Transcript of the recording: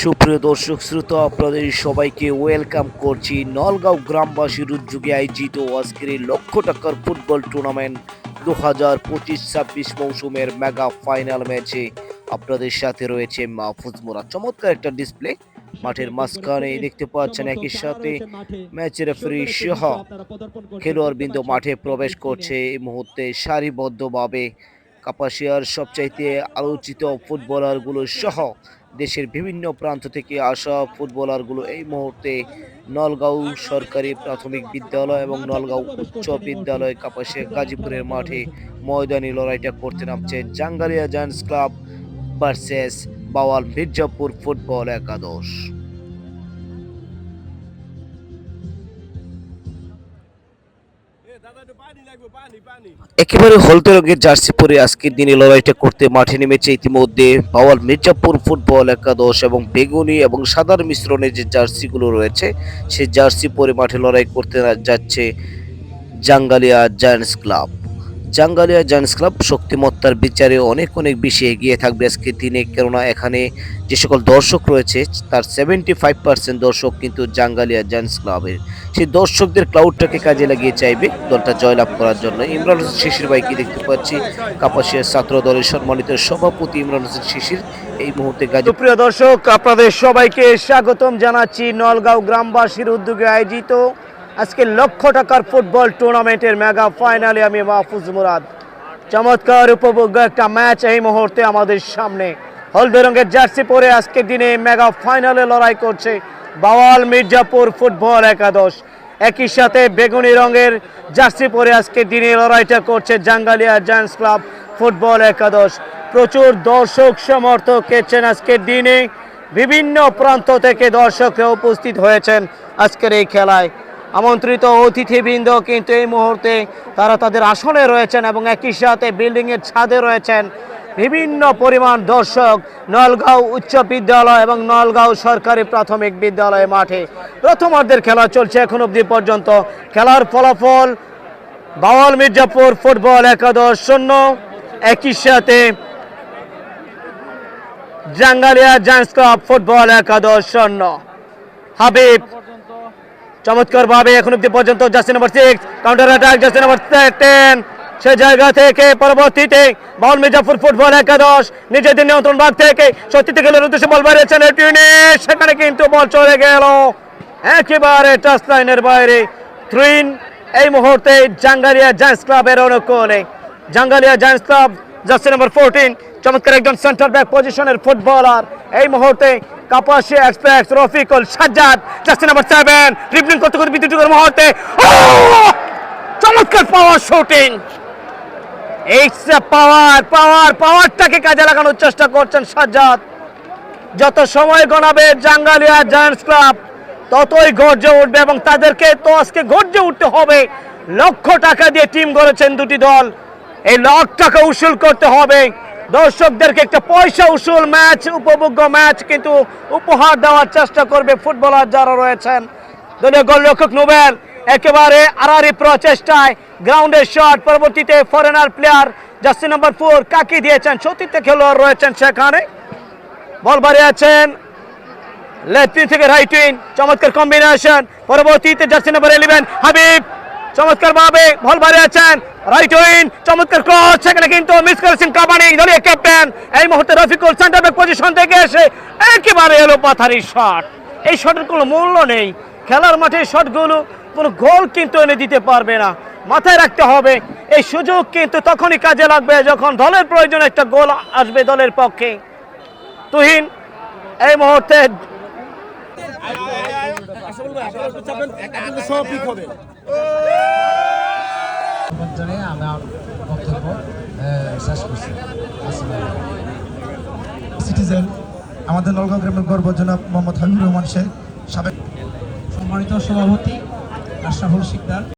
সুপ্রিয় দর্শক শ্রোতা, আপনাদের সবাইকে ওয়েলকাম করছি নলগাঁও গ্রামবাসীর উদ্যোগে আয়োজিত আজকের এই লক্ষ টাকার ফুটবল টুর্নামেন্ট 2025-26 মৌসুমের মেগা ফাইনাল ম্যাচে। আপনাদের সাথে রয়েছে মাহফুজ মুরাদ। চমৎকার একটা ডিসপ্লে মাঠের মাঝখানে দেখতে পাচ্ছেন। একই সাথে ম্যাচের রেফারি সহ খেলোয়াড়বৃন্দ মাঠে প্রবেশ করছে এই মুহূর্তে সারিবদ্ধভাবে। কাপাসিয়ার সবচাইতে আলোচিত ফুটবলারগুলো সহ দেশের বিভিন্ন প্রান্ত থেকে আসা ফুটবলারগুলো এই মুহূর্তে নলগাঁও সরকারি প্রাথমিক বিদ্যালয় এবং নলগাঁও উচ্চ বিদ্যালয় কাপাসিয়া গাজীপুরের মাঠে ময়দানি লড়াইটা করতে নামছে Jangalia giants club versus bowel Mirzapur football একাদশ। একেবারে হলদে রঙের জার্সি পরে আজকের দিনে লড়াইটা করতে মাঠে নেমেছে ইতিমধ্যে বাওয়াল মির্জাপুর ফুটবল একাদশ এবং বেগুনি এবং সাদার মিশ্রণের যে জার্সিগুলো রয়েছে সেই জার্সি পরে মাঠে লড়াই করতে যাচ্ছে Jangalia giants club. Jangalia giants club শক্তিমত্তার বিচারে অনেক বেশি এগিয়ে থাকবে আজকের দিনে, কেননা এখানে যে সকল দর্শক রয়েছে তার 75% দর্শক কিন্তু জাঙ্গালিয়া জায়ান্টস ক্লাবের। সেই দর্শকদের ক্লাউডটাকে কাজে লাগিয়ে চাইবে দলটা জয়লাভ করার জন্য। ইমরান হোসেন শিশির ভাইকে দেখতে পাচ্ছি, কাপাসিয়া ছাত্র দলের সম্মানিত সভাপতি ইমরান হোসেন শিশির এই মুহূর্তে গাজী। প্রিয় দর্শক, আপনাদের সবাইকে স্বাগতম জানাচ্ছি নলগাঁও গ্রামবাসীর উদ্যোগে আয়োজিত আজকে লক্ষ টাকার ফুটবল টুর্নামেন্টের মেগা ফাইনালে। আমি মাহফুজ মুরাদ। চমৎকার উপভোগ্য একটা ম্যাচ এই মুহূর্তে আমাদের সামনে। হলদে রঙের জার্সি পরে আজকের দিনে মেগা ফাইনালে লড়াই করছে বাওয়াল মির্জাপুর ফুটবল একাদশ। একই সাথে বেগুনি রঙের জার্সি পরে আজকের দিনে লড়াইটা করছে জাঙ্গালিয়া জায়ান্টস ক্লাব ফুটবল একাদশ। প্রচুর দর্শক সমর্থক এসেছেন আজকের দিনে, বিভিন্ন প্রান্ত থেকে দর্শকরা উপস্থিত হয়েছেন আজকের এই খেলায়। আমন্ত্রিত অতিথিবৃন্দ কিন্তু এই মুহূর্তে তারা তাদের আসনে রয়েছেন এবং একই সাথে বিল্ডিংয়ের ছাদে রয়েছেন বিভিন্ন পরিমাণ দর্শক। নলগাঁও উচ্চ বিদ্যালয় এবং নলগাঁও সরকারি প্রাথমিক বিদ্যালয় মাঠে প্রথমার্ধের খেলা চলছে এখন অবধি পর্যন্ত। খেলার ফলাফল বাওয়াল মির্জাপুর ফুটবল একাদশ 0, একই সাথে জাঙ্গালিয়া জায়ান্টস ক্লাব ফুটবল একাদশ 0। হাবিব চমৎকার ভাবে এখন অব্দি পর্যন্ত jersey number 6 counter attack, jersey number 10 সে জায়গা থেকে পরবর্তীতে বাওয়াল মির্জাপুর ফুটবল একাদশ নিজেদের নিয়ন্ত্রণ ভাগ থেকে সত্যি খেলার উদ্দেশ্যে বল বাড়িয়েছেন, সেখানে কিন্তু বল চলে গেল একেবারে টাচ লাইনের বাইরে। থ্রিন এই মুহূর্তে জাঙ্গালিয়া জায়ান্টস ক্লাবের অনুকূলে। Jangalia giants club jersey number 14 চমৎকার একজন সেন্টার ব্যাক পজিশনের ফুটবলার এই মুহূর্তে Kapasia express Rafiqul Sajjad jersey number 7 dribbling করতে বিদ্যুতের মুহূর্তে চমৎকার পাওয়ার শুটিং। এই পাওয়ারটাকে কাজে লাগানোর চেষ্টা করছেন সাজ্জাদ। যত সময় গণাবে জাঙ্গালিয়া জায়ান্টস ক্লাব ততই গর্জে উঠবে এবং তাদেরকে তো আজকে গর্জে উঠতে হবে। লক্ষ টাকা দিয়ে টিম গড়েছেন দুটি দল, এই লাখ টাকা উসুল করতে হবে। দর্শকদেরকে একটা পয়সা উসুল ম্যাচ, উপভোগ্য ম্যাচ কিন্তু উপহার দেওয়ার চেষ্টা করবে ফুটবলার যারা রয়েছেন। দলীয় গোলরক্ষক নোবেল একেবারে আড়াআড়ি প্রচেষ্টায় গ্রাউন্ডের শট, পরবর্তীতে ফরেনার প্লেয়ার জার্সি নাম্বার 4 কাকি দিয়েছেন, সতীর্থ খেলোয়াড় রয়েছেন সেখানে। বল বাড়িয়েছেন লেফট উইং থেকে রাইট উইং, চমৎকার কম্বিনেশন। পরবর্তীতে জার্সি নাম্বার 11 হাবিব চমৎকার ভাবে বল বাড়িয়েছেন রাইট উইং, চমৎকার ক্রস, সেখানে কিন্তু মিস করেছেন কাবানি দলীয় ক্যাপ্টেন। এই মুহূর্তে রফিকুল সেন্টার ব্যাক পজিশন থেকে এসে একেবারে এলো পাথারি শট। এই শটের কোনো মূল্য নেই, খেলার মাঠে শটগুলো কোনো গোল কিন্তু এনে দিতে পারবে না। মাথায় রাখতে হবে এই সুযোগ কিন্তু তখনই কাজে লাগবে যখন দলের প্রয়োজন একটা গোল আসবে দলের পক্ষে। তুহিন এই মুহূর্তে সিটিজেন আমাদের নলগাঁও গ্রামের গর্ব জনাব মোহাম্মদ হাবিবুর রহমান শেখ, সাবেক সম্মানিত সভাপতি আশরাফুল শিকদার।